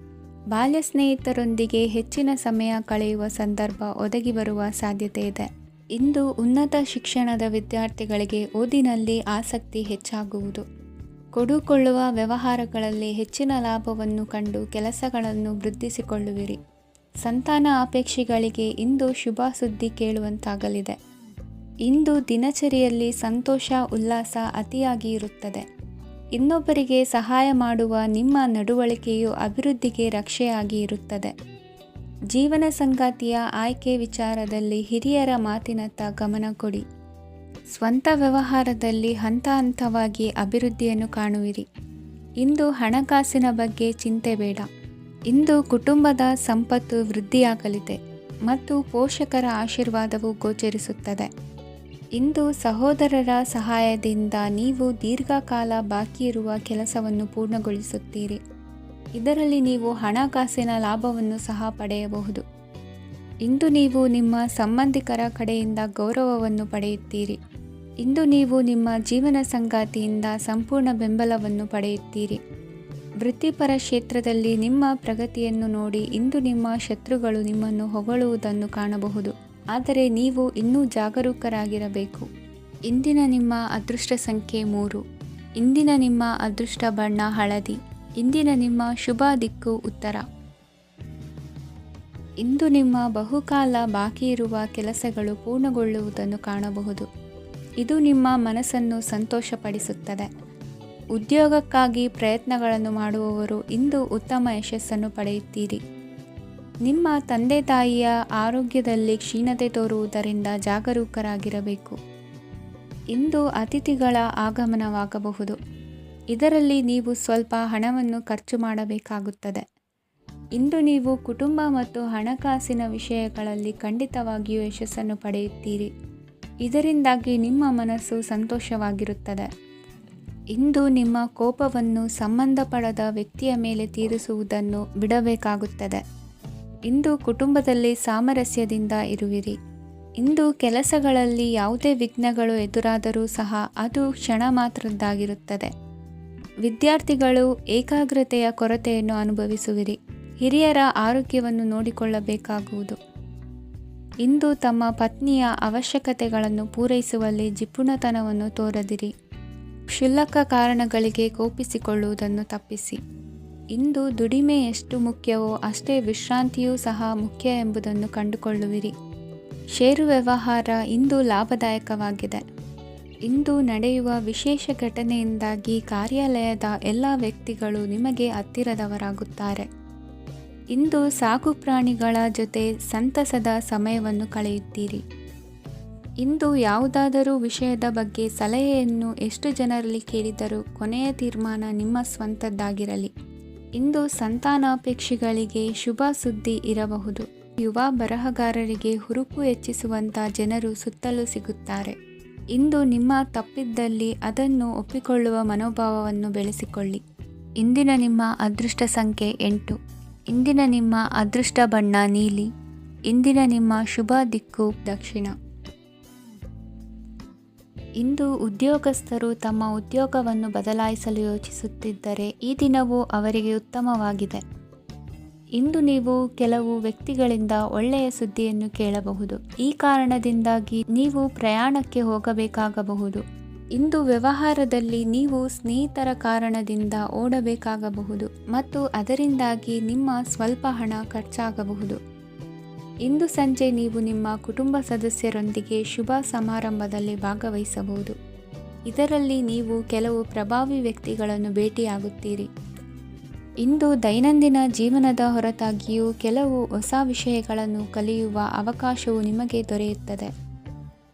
ಬಾಲ್ಯ ಸ್ನೇಹಿತರೊಂದಿಗೆ ಹೆಚ್ಚಿನ ಸಮಯ ಕಳೆಯುವ ಸಂದರ್ಭ ಒದಗಿ ಬರುವ ಸಾಧ್ಯತೆ ಇದೆ. ಇಂದು ಉನ್ನತ ಶಿಕ್ಷಣದ ವಿದ್ಯಾರ್ಥಿಗಳಿಗೆ ಓದಿನಲ್ಲಿ ಆಸಕ್ತಿ ಹೆಚ್ಚಾಗುವುದು. ಕೊಡುಕೊಳ್ಳುವ ವ್ಯವಹಾರಗಳಲ್ಲಿ ಹೆಚ್ಚಿನ ಲಾಭವನ್ನು ಕಂಡು ಕೆಲಸಗಳನ್ನು ವೃದ್ಧಿಸಿಕೊಳ್ಳುವಿರಿ. ಸಂತಾನ ಅಪೇಕ್ಷಿಗಳಿಗೆ ಇಂದು ಶುಭ ಸುದ್ದಿ ಕೇಳುವಂತಾಗಲಿದೆ. ಇಂದು ದಿನಚರಿಯಲ್ಲಿ ಸಂತೋಷ ಉಲ್ಲಾಸ ಅತಿಯಾಗಿ ಇರುತ್ತದೆ. ಇನ್ನೊಬ್ಬರಿಗೆ ಸಹಾಯ ಮಾಡುವ ನಿಮ್ಮ ನಡವಳಿಕೆಯು ಅಭಿವೃದ್ಧಿಗೆ ರಕ್ಷೆಯಾಗಿ ಇರುತ್ತದೆ. ಜೀವನ ಸಂಗಾತಿಯ ಆಯ್ಕೆ ವಿಚಾರದಲ್ಲಿ ಹಿರಿಯರ ಮಾತಿನತ್ತ ಗಮನ ಕೊಡಿ. ಸ್ವಂತ ವ್ಯವಹಾರದಲ್ಲಿ ಹಂತ ಹಂತವಾಗಿ ಅಭಿವೃದ್ಧಿಯನ್ನು ಕಾಣುವಿರಿ. ಇಂದು ಹಣಕಾಸಿನ ಬಗ್ಗೆ ಚಿಂತೆ ಬೇಡ. ಇಂದು ಕುಟುಂಬದ ಸಂಪತ್ತು ವೃದ್ಧಿಯಾಗಲಿದೆ ಮತ್ತು ಪೋಷಕರ ಆಶೀರ್ವಾದವು ಗೋಚರಿಸುತ್ತದೆ. ಇಂದು ಸಹೋದರರ ಸಹಾಯದಿಂದ ನೀವು ದೀರ್ಘಕಾಲ ಬಾಕಿ ಇರುವ ಕೆಲಸವನ್ನು ಪೂರ್ಣಗೊಳಿಸುತ್ತೀರಿ. ಇದರಲ್ಲಿ ನೀವು ಹಣಕಾಸಿನ ಲಾಭವನ್ನು ಸಹ ಪಡೆಯಬಹುದು. ಇಂದು ನೀವು ನಿಮ್ಮ ಸಂಬಂಧಿಕರ ಕಡೆಯಿಂದ ಗೌರವವನ್ನು ಪಡೆಯುತ್ತೀರಿ. ಇಂದು ನೀವು ನಿಮ್ಮ ಜೀವನ ಸಂಗಾತಿಯಿಂದ ಸಂಪೂರ್ಣ ಬೆಂಬಲವನ್ನು ಪಡೆಯುತ್ತೀರಿ. ವೃತ್ತಿಪರ ಕ್ಷೇತ್ರದಲ್ಲಿ ನಿಮ್ಮ ಪ್ರಗತಿಯನ್ನು ನೋಡಿ ಇಂದು ನಿಮ್ಮ ಶತ್ರುಗಳು ನಿಮ್ಮನ್ನು ಹೊಗಳುವುದನ್ನು ಕಾಣಬಹುದು. ಆದರೆ ನೀವು ಇನ್ನೂ ಜಾಗರೂಕರಾಗಿರಬೇಕು. ಇಂದಿನ ನಿಮ್ಮ ಅದೃಷ್ಟ ಸಂಖ್ಯೆ 3. ಇಂದಿನ ನಿಮ್ಮ ಅದೃಷ್ಟ ಬಣ್ಣ ಹಳದಿ. ಇಂದಿನ ನಿಮ್ಮ ಶುಭ ದಿಕ್ಕು ಉತ್ತರ. ಇಂದು ನಿಮ್ಮ ಬಹುಕಾಲ ಬಾಕಿ ಇರುವ ಕೆಲಸಗಳು ಪೂರ್ಣಗೊಳ್ಳುವುದನ್ನು ಕಾಣಬಹುದು. ಇದು ನಿಮ್ಮ ಮನಸ್ಸನ್ನು ಸಂತೋಷಪಡಿಸುತ್ತದೆ. ಉದ್ಯೋಗಕ್ಕಾಗಿ ಪ್ರಯತ್ನಗಳನ್ನು ಮಾಡುವವರು ಇಂದು ಉತ್ತಮ ಯಶಸ್ಸನ್ನು ಪಡೆಯುತ್ತೀರಿ. ನಿಮ್ಮ ತಂದೆ ತಾಯಿಯ ಆರೋಗ್ಯದಲ್ಲಿ ಕ್ಷೀಣತೆ ತೋರುವುದರಿಂದ ಜಾಗರೂಕರಾಗಿರಬೇಕು. ಇಂದು ಅತಿಥಿಗಳ ಆಗಮನವಾಗಬಹುದು. ಇದರಲ್ಲಿ ನೀವು ಸ್ವಲ್ಪ ಹಣವನ್ನು ಖರ್ಚು ಮಾಡಬೇಕಾಗುತ್ತದೆ. ಇಂದು ನೀವು ಕುಟುಂಬ ಮತ್ತು ಹಣಕಾಸಿನ ವಿಷಯಗಳಲ್ಲಿ ಖಂಡಿತವಾಗಿಯೂ ಯಶಸ್ಸನ್ನು ಪಡೆಯುತ್ತೀರಿ. ಇದರಿಂದಾಗಿ ನಿಮ್ಮ ಮನಸ್ಸು ಸಂತೋಷವಾಗಿರುತ್ತದೆ. ಇಂದು ನಿಮ್ಮ ಕೋಪವನ್ನು ಸಂಬಂಧಪಡದ ವ್ಯಕ್ತಿಯ ಮೇಲೆ ತೀರಿಸುವುದನ್ನು ಬಿಡಬೇಕಾಗುತ್ತದೆ. ಇಂದು ಕುಟುಂಬದಲ್ಲಿ ಸಾಮರಸ್ಯದಿಂದ ಇರುವಿರಿ. ಇಂದು ಕೆಲಸಗಳಲ್ಲಿ ಯಾವುದೇ ವಿಘ್ನಗಳು ಎದುರಾದರೂ ಸಹ ಅದು ಕ್ಷಣ ಮಾತ್ರದ್ದಾಗಿರುತ್ತದೆ. ವಿದ್ಯಾರ್ಥಿಗಳು ಏಕಾಗ್ರತೆಯ ಕೊರತೆಯನ್ನು ಅನುಭವಿಸುವಿರಿ. ಹಿರಿಯರ ಆರೋಗ್ಯವನ್ನು ನೋಡಿಕೊಳ್ಳಬೇಕಾಗುವುದು. ಇಂದು ತಮ್ಮ ಪತ್ನಿಯ ಅವಶ್ಯಕತೆಗಳನ್ನು ಪೂರೈಸುವಲ್ಲಿ ಜಿಪುಣತನವನ್ನು ತೋರದಿರಿ. ಕ್ಷುಲ್ಲಕ ಕಾರಣಗಳಿಗೆ ಕೋಪಿಸಿಕೊಳ್ಳುವುದನ್ನು ತಪ್ಪಿಸಿ. ಇಂದು ದುಡಿಮೆ ಎಷ್ಟು ಮುಖ್ಯವೋ ಅಷ್ಟೇ ವಿಶ್ರಾಂತಿಯೂ ಸಹ ಮುಖ್ಯ ಎಂಬುದನ್ನು ಕಂಡುಕೊಳ್ಳುವಿರಿ. ಷೇರು ವ್ಯವಹಾರ ಇಂದು ಲಾಭದಾಯಕವಾಗಿದೆ. ಇಂದು ನಡೆಯುವ ವಿಶೇಷ ಘಟನೆಯಿಂದಾಗಿ ಕಾರ್ಯಾಲಯದ ಎಲ್ಲ ವ್ಯಕ್ತಿಗಳು ನಿಮಗೆ ಹತ್ತಿರದವರಾಗುತ್ತಾರೆ. ಇಂದು ಸಾಕು ಪ್ರಾಣಿಗಳ ಜೊತೆ ಸಂತಸದ ಸಮಯವನ್ನು ಕಳೆಯುತ್ತೀರಿ. ಇಂದು ಯಾವುದಾದರೂ ವಿಷಯದ ಬಗ್ಗೆ ಸಲಹೆಯನ್ನು ಎಷ್ಟು ಜನರಲ್ಲಿ ಕೇಳಿದರೂ ಕೊನೆಯ ತೀರ್ಮಾನ ನಿಮ್ಮ ಸ್ವಂತದ್ದಾಗಿರಲಿ. ಇಂದು ಸಂತಾನಾಪೇಕ್ಷಿಗಳಿಗೆ ಶುಭ ಸುದ್ದಿ ಇರಬಹುದು. ಯುವ ಬರಹಗಾರರಿಗೆ ಹುರುಪು ಹೆಚ್ಚಿಸುವಂಥ ಜನರು ಸುತ್ತಲೂ ಸಿಗುತ್ತಾರೆ. ಇಂದು ನಿಮ್ಮ ತಪ್ಪಿದ್ದಲ್ಲಿ ಅದನ್ನು ಒಪ್ಪಿಕೊಳ್ಳುವ ಮನೋಭಾವವನ್ನು ಬೆಳೆಸಿಕೊಳ್ಳಿ. ಇಂದಿನ ನಿಮ್ಮ ಅದೃಷ್ಟ ಸಂಖ್ಯೆ 8. ಇಂದಿನ ನಿಮ್ಮ ಅದೃಷ್ಟ ಬಣ್ಣ ನೀಲಿ. ಇಂದಿನ ನಿಮ್ಮ ಶುಭ ದಿಕ್ಕು ದಕ್ಷಿಣ. ಇಂದು ಉದ್ಯೋಗಸ್ಥರು ತಮ್ಮ ಉದ್ಯೋಗವನ್ನು ಬದಲಾಯಿಸಲು ಯೋಚಿಸುತ್ತಿದ್ದರೆ ಈ ದಿನವೂ ಅವರಿಗೆ ಉತ್ತಮವಾಗಿದೆ. ಇಂದು ನೀವು ಕೆಲವು ವ್ಯಕ್ತಿಗಳಿಂದ ಒಳ್ಳೆಯ ಸುದ್ದಿಯನ್ನು ಕೇಳಬಹುದು. ಈ ಕಾರಣದಿಂದಾಗಿ ನೀವು ಪ್ರಯಾಣಕ್ಕೆ ಹೋಗಬೇಕಾಗಬಹುದು. ಇಂದು ವ್ಯವಹಾರದಲ್ಲಿ ನೀವು ಸ್ನೇಹಿತರ ಕಾರಣದಿಂದ ಓಡಬೇಕಾಗಬಹುದು ಮತ್ತು ಅದರಿಂದಾಗಿ ನಿಮ್ಮ ಸ್ವಲ್ಪ ಹಣ ಖರ್ಚಾಗಬಹುದು. ಇಂದು ಸಂಜೆ ನೀವು ನಿಮ್ಮ ಕುಟುಂಬ ಸದಸ್ಯರೊಂದಿಗೆ ಶುಭ ಸಮಾರಂಭದಲ್ಲಿ ಭಾಗವಹಿಸಬಹುದು. ಇದರಲ್ಲಿ ನೀವು ಕೆಲವು ಪ್ರಭಾವಿ ವ್ಯಕ್ತಿಗಳನ್ನು ಭೇಟಿಯಾಗುತ್ತೀರಿ. ಇಂದು ದೈನಂದಿನ ಜೀವನದ ಹೊರತಾಗಿಯೂ ಕೆಲವು ಹೊಸ ವಿಷಯಗಳನ್ನು ಕಲಿಯುವ ಅವಕಾಶವು ನಿಮಗೆ ದೊರೆಯುತ್ತದೆ.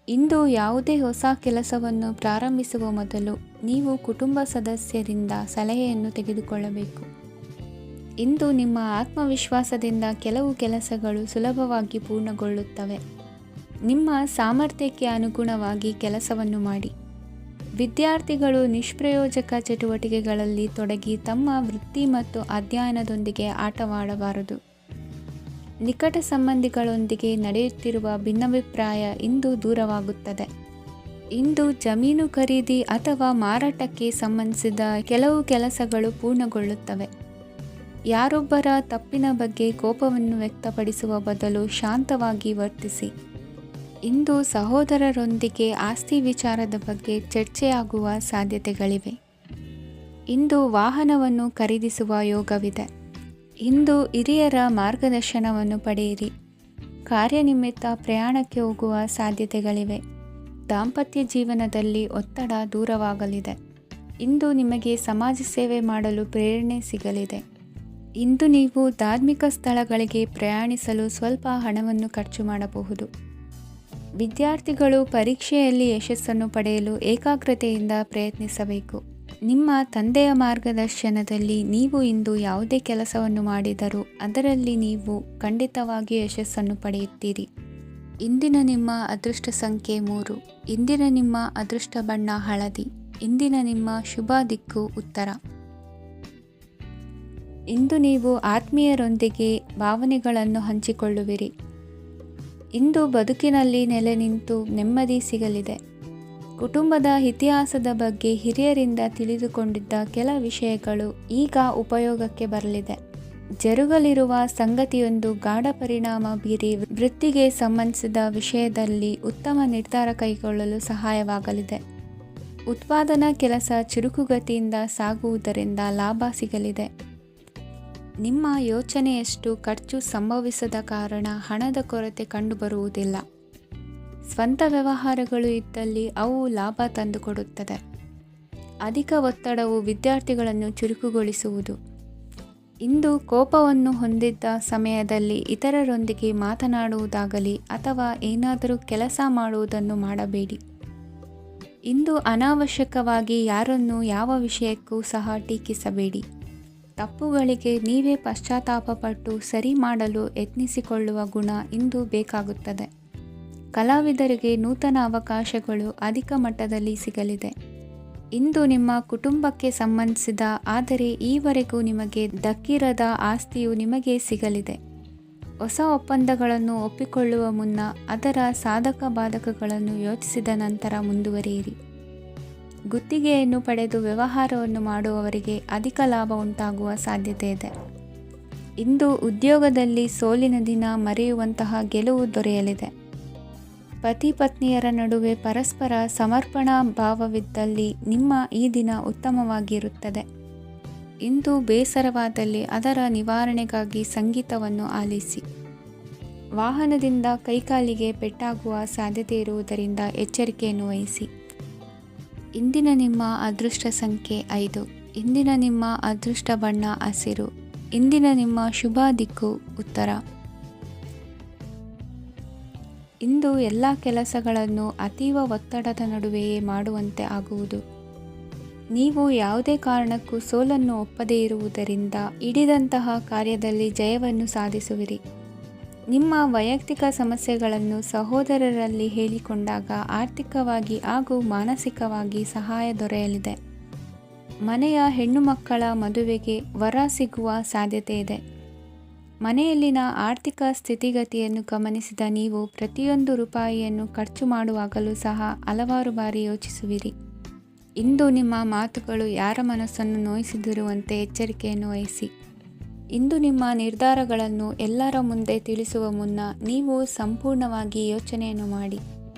ಇಂದು ಯಾವುದೇ ಹೊಸ ಕೆಲಸವನ್ನು ಪ್ರಾರಂಭಿಸುವ ಮೊದಲು ನೀವು ಕುಟುಂಬ ಸದಸ್ಯರಿಂದ ಸಲಹೆಯನ್ನು ತೆಗೆದುಕೊಳ್ಳಬೇಕು. ಇಂದು ನಿಮ್ಮ ಆತ್ಮವಿಶ್ವಾಸದಿಂದ ಕೆಲವು ಕೆಲಸಗಳು ಸುಲಭವಾಗಿ ಪೂರ್ಣಗೊಳ್ಳುತ್ತವೆ. ನಿಮ್ಮ ಸಾಮರ್ಥ್ಯಕ್ಕೆ ಅನುಗುಣವಾಗಿ ಕೆಲಸವನ್ನು ಮಾಡಿ. ವಿದ್ಯಾರ್ಥಿಗಳು ನಿಷ್ಪ್ರಯೋಜಕ ಚಟುವಟಿಕೆಗಳಲ್ಲಿ ತೊಡಗಿ ತಮ್ಮ ವೃತ್ತಿ ಮತ್ತು ಅಧ್ಯಯನದೊಂದಿಗೆ ಆಟವಾಡಬಾರದು. ನಿಕಟ ಸಂಬಂಧಿಗಳೊಂದಿಗೆ ನಡೆಯುತ್ತಿರುವ ಭಿನ್ನಾಭಿಪ್ರಾಯ ಇಂದು ದೂರವಾಗುತ್ತದೆ. ಇಂದು ಜಮೀನು ಖರೀದಿ ಅಥವಾ ಮಾರಾಟಕ್ಕೆ ಸಂಬಂಧಿಸಿದ ಕೆಲವು ಕೆಲಸಗಳು ಪೂರ್ಣಗೊಳ್ಳುತ್ತವೆ. ಯಾರೊಬ್ಬರ ತಪ್ಪಿನ ಬಗ್ಗೆ ಕೋಪವನ್ನು ವ್ಯಕ್ತಪಡಿಸುವ ಬದಲು ಶಾಂತವಾಗಿ ವರ್ತಿಸಿ. ಇಂದು ಸಹೋದರರೊಂದಿಗೆ ಆಸ್ತಿ ವಿಚಾರದ ಬಗ್ಗೆ ಚರ್ಚೆಯಾಗುವ ಸಾಧ್ಯತೆಗಳಿವೆ. ಇಂದು ವಾಹನವನ್ನು ಖರೀದಿಸುವ ಯೋಗವಿದೆ. ಇಂದು ಹಿರಿಯರ ಮಾರ್ಗದರ್ಶನವನ್ನು ಪಡೆಯಿರಿ. ಕಾರ್ಯನಿಮಿತ್ತ ಪ್ರಯಾಣಕ್ಕೆ ಹೋಗುವ ಸಾಧ್ಯತೆಗಳಿವೆ. ದಾಂಪತ್ಯ ಜೀವನದಲ್ಲಿ ಒತ್ತಡ ದೂರವಾಗಲಿದೆ. ಇಂದು ನಿಮಗೆ ಸಮಾಜ ಸೇವೆ ಮಾಡಲು ಪ್ರೇರಣೆ ಸಿಗಲಿದೆ. ಇಂದು ನೀವು ಧಾರ್ಮಿಕ ಸ್ಥಳಗಳಿಗೆ ಪ್ರಯಾಣಿಸಲು ಸ್ವಲ್ಪ ಹಣವನ್ನು ಖರ್ಚು ಮಾಡಬಹುದು. ವಿದ್ಯಾರ್ಥಿಗಳು ಪರೀಕ್ಷೆಯಲ್ಲಿ ಯಶಸ್ಸನ್ನು ಪಡೆಯಲು ಏಕಾಗ್ರತೆಯಿಂದ ಪ್ರಯತ್ನಿಸಬೇಕು. ನಿಮ್ಮ ತಂದೆಯ ಮಾರ್ಗದರ್ಶನದಲ್ಲಿ ನೀವು ಇಂದು ಯಾವುದೇ ಕೆಲಸವನ್ನು ಮಾಡಿದರೂ ಅದರಲ್ಲಿ ನೀವು ಖಂಡಿತವಾಗಿಯೂ ಯಶಸ್ಸನ್ನು ಪಡೆಯುತ್ತೀರಿ. ಇಂದಿನ ನಿಮ್ಮ ಅದೃಷ್ಟ ಸಂಖ್ಯೆ 3. ಇಂದಿನ ನಿಮ್ಮ ಅದೃಷ್ಟ ಬಣ್ಣ ಹಳದಿ. ಇಂದಿನ ನಿಮ್ಮ ಶುಭ ದಿಕ್ಕು ಉತ್ತರ. ಇಂದು ನೀವು ಆತ್ಮೀಯರೊಂದಿಗೆ ಭಾವನೆಗಳನ್ನು ಹಂಚಿಕೊಳ್ಳುವಿರಿ. ಇಂದು ಬದುಕಿನಲ್ಲಿ ನೆಲೆ ನಿಂತು ನೆಮ್ಮದಿ ಸಿಗಲಿದೆ. ಕುಟುಂಬದ ಇತಿಹಾಸದ ಬಗ್ಗೆ ಹಿರಿಯರಿಂದ ತಿಳಿದುಕೊಂಡಿದ್ದ ಕೆಲ ವಿಷಯಗಳು ಈಗ ಉಪಯೋಗಕ್ಕೆ ಬರಲಿದೆ. ಜರುಗಲಿರುವ ಸಂಗತಿಯೊಂದು ಗಾಢ ಪರಿಣಾಮ ಬೀರಿ ವೃತ್ತಿಗೆ ಸಂಬಂಧಿಸಿದ ವಿಷಯದಲ್ಲಿ ಉತ್ತಮ ನಿರ್ಧಾರ ಕೈಗೊಳ್ಳಲು ಸಹಾಯವಾಗಲಿದೆ. ಉತ್ಪಾದನಾ ಕೆಲಸ ಚುರುಕುಗತಿಯಿಂದ ಸಾಗುವುದರಿಂದ ಲಾಭ ಸಿಗಲಿದೆ. ನಿಮ್ಮ ಯೋಚನೆಯಷ್ಟು ಖರ್ಚು ಸಂಭವಿಸದ ಕಾರಣ ಹಣದ ಕೊರತೆ ಕಂಡುಬರುವುದಿಲ್ಲ. ಸ್ವಂತ ವ್ಯವಹಾರಗಳು ಇದ್ದಲ್ಲಿ ಅವು ಲಾಭ ತಂದುಕೊಡುತ್ತದೆ. ಅಧಿಕ ಒತ್ತಡವು ವಿದ್ಯಾರ್ಥಿಗಳನ್ನು ಚುರುಕುಗೊಳಿಸುವುದು. ಇಂದು ಕೋಪವನ್ನು ಹೊಂದಿದ್ದ ಸಮಯದಲ್ಲಿ ಇತರರೊಂದಿಗೆ ಮಾತನಾಡುವುದಾಗಲಿ ಅಥವಾ ಏನಾದರೂ ಕೆಲಸ ಮಾಡುವುದನ್ನು ಮಾಡಬೇಡಿ. ಇಂದು ಅನಾವಶ್ಯಕವಾಗಿ ಯಾರನ್ನೂ ಯಾವ ವಿಷಯಕ್ಕೂ ಸಹ ಟೀಕಿಸಬೇಡಿ. ತಪ್ಪುಗಳಿಗೆ ನೀವೇ ಪಶ್ಚಾತ್ತಾಪಪಟ್ಟು ಸರಿ ಮಾಡಲು ಯತ್ನಿಸಿಕೊಳ್ಳುವ ಗುಣ ಇಂದು ಬೇಕಾಗುತ್ತದೆ. ಕಲಾವಿದರಿಗೆ ನೂತನ ಅವಕಾಶಗಳು ಅಧಿಕ ಮಟ್ಟದಲ್ಲಿ ಸಿಗಲಿದೆ. ಇಂದು ನಿಮ್ಮ ಕುಟುಂಬಕ್ಕೆ ಸಂಬಂಧಿಸಿದ ಆದರೆ ಈವರೆಗೂ ನಿಮಗೆ ದಕ್ಕಿರದ ಆಸ್ತಿಯು ನಿಮಗೆ ಸಿಗಲಿದೆ. ಹೊಸ ಒಪ್ಪಂದಗಳನ್ನು ಒಪ್ಪಿಕೊಳ್ಳುವ ಮುನ್ನ ಅದರ ಸಾಧಕ ಬಾಧಕಗಳನ್ನು ಯೋಚಿಸಿದ ನಂತರ ಮುಂದುವರಿಯಿರಿ. ಗುತ್ತಿಗೆಯನ್ನು ಪಡೆದು ವ್ಯವಹಾರವನ್ನು ಮಾಡುವವರಿಗೆ ಅಧಿಕ ಲಾಭ ಉಂಟಾಗುವ ಸಾಧ್ಯತೆ ಇದೆ. ಇಂದು ಉದ್ಯೋಗದಲ್ಲಿ ಸೋಲಿನ ದಿನ ಮರೆಯುವಂತಹ ಗೆಲುವು ದೊರೆಯಲಿದೆ. ಪತಿ ಪತ್ನಿಯರ ನಡುವೆ ಪರಸ್ಪರ ಸಮರ್ಪಣಾ ಭಾವವಿದ್ದಲ್ಲಿ ನಿಮ್ಮ ಈ ದಿನ ಉತ್ತಮವಾಗಿರುತ್ತದೆ. ಇಂದು ಬೇಸರವಾದಲ್ಲಿ ಅದರ ನಿವಾರಣೆಗಾಗಿ ಸಂಗೀತವನ್ನು ಆಲಿಸಿ. ವಾಹನದಿಂದ ಕೈಕಾಲಿಗೆ ಪೆಟ್ಟಾಗುವ ಸಾಧ್ಯತೆ ಇರುವುದರಿಂದ ಎಚ್ಚರಿಕೆಯನ್ನು ವಹಿಸಿ. ಇಂದಿನ ನಿಮ್ಮ ಅದೃಷ್ಟ ಸಂಖ್ಯೆ 5. ಇಂದಿನ ನಿಮ್ಮ ಅದೃಷ್ಟ ಬಣ್ಣ ಹಸಿರು. ಇಂದಿನ ನಿಮ್ಮ ಶುಭ ದಿಕ್ಕು ಉತ್ತರ. ಇಂದು ಎಲ್ಲ ಕೆಲಸಗಳನ್ನು ಅತೀವ ಒತ್ತಡದ ನಡುವೆಯೇ ಮಾಡುವಂತೆ ಆಗುವುದು. ನೀವು ಯಾವುದೇ ಕಾರಣಕ್ಕೂ ಸೋಲನ್ನು ಒಪ್ಪದೇ ಇರುವುದರಿಂದ ಹಿಡಿದಂತಹ ಕಾರ್ಯದಲ್ಲಿ ಜಯವನ್ನು ಸಾಧಿಸುವಿರಿ. ನಿಮ್ಮ ವೈಯಕ್ತಿಕ ಸಮಸ್ಯೆಗಳನ್ನು ಸಹೋದರರಲ್ಲಿ ಹೇಳಿಕೊಂಡಾಗ ಆರ್ಥಿಕವಾಗಿ ಹಾಗೂ ಮಾನಸಿಕವಾಗಿ ಸಹಾಯ ದೊರೆಯಲಿದೆ. ಮನೆಯ ಹೆಣ್ಣು ಮಕ್ಕಳ ಮದುವೆಗೆ ವರ ಸಿಗುವ ಸಾಧ್ಯತೆ ಇದೆ. ಮನೆಯಲ್ಲಿನ ಆರ್ಥಿಕ ಸ್ಥಿತಿಗತಿಯನ್ನು ಗಮನಿಸಿದ ನೀವು ಪ್ರತಿಯೊಂದು ರೂಪಾಯಿಯನ್ನು ಖರ್ಚು ಮಾಡುವಾಗಲೂ ಸಹ ಹಲವಾರು ಬಾರಿ ಯೋಚಿಸುವಿರಿ. ಇಂದು ನಿಮ್ಮ ಮಾತುಗಳು ಯಾರ ಮನಸ್ಸನ್ನು ನೋಯಿಸಿದಿರುವಂತೆ ಎಚ್ಚರಿಕೆಯನ್ನು ವಹಿಸಿ. ಇಂದು ನಿಮ್ಮ ನಿರ್ಧಾರಗಳನ್ನು ಎಲ್ಲರ ಮುಂದೆ ತಿಳಿಸುವ ಮುನ್ನ ನೀವು ಸಂಪೂರ್ಣವಾಗಿ ಯೋಚನೆಯನ್ನು ಮಾಡಿ.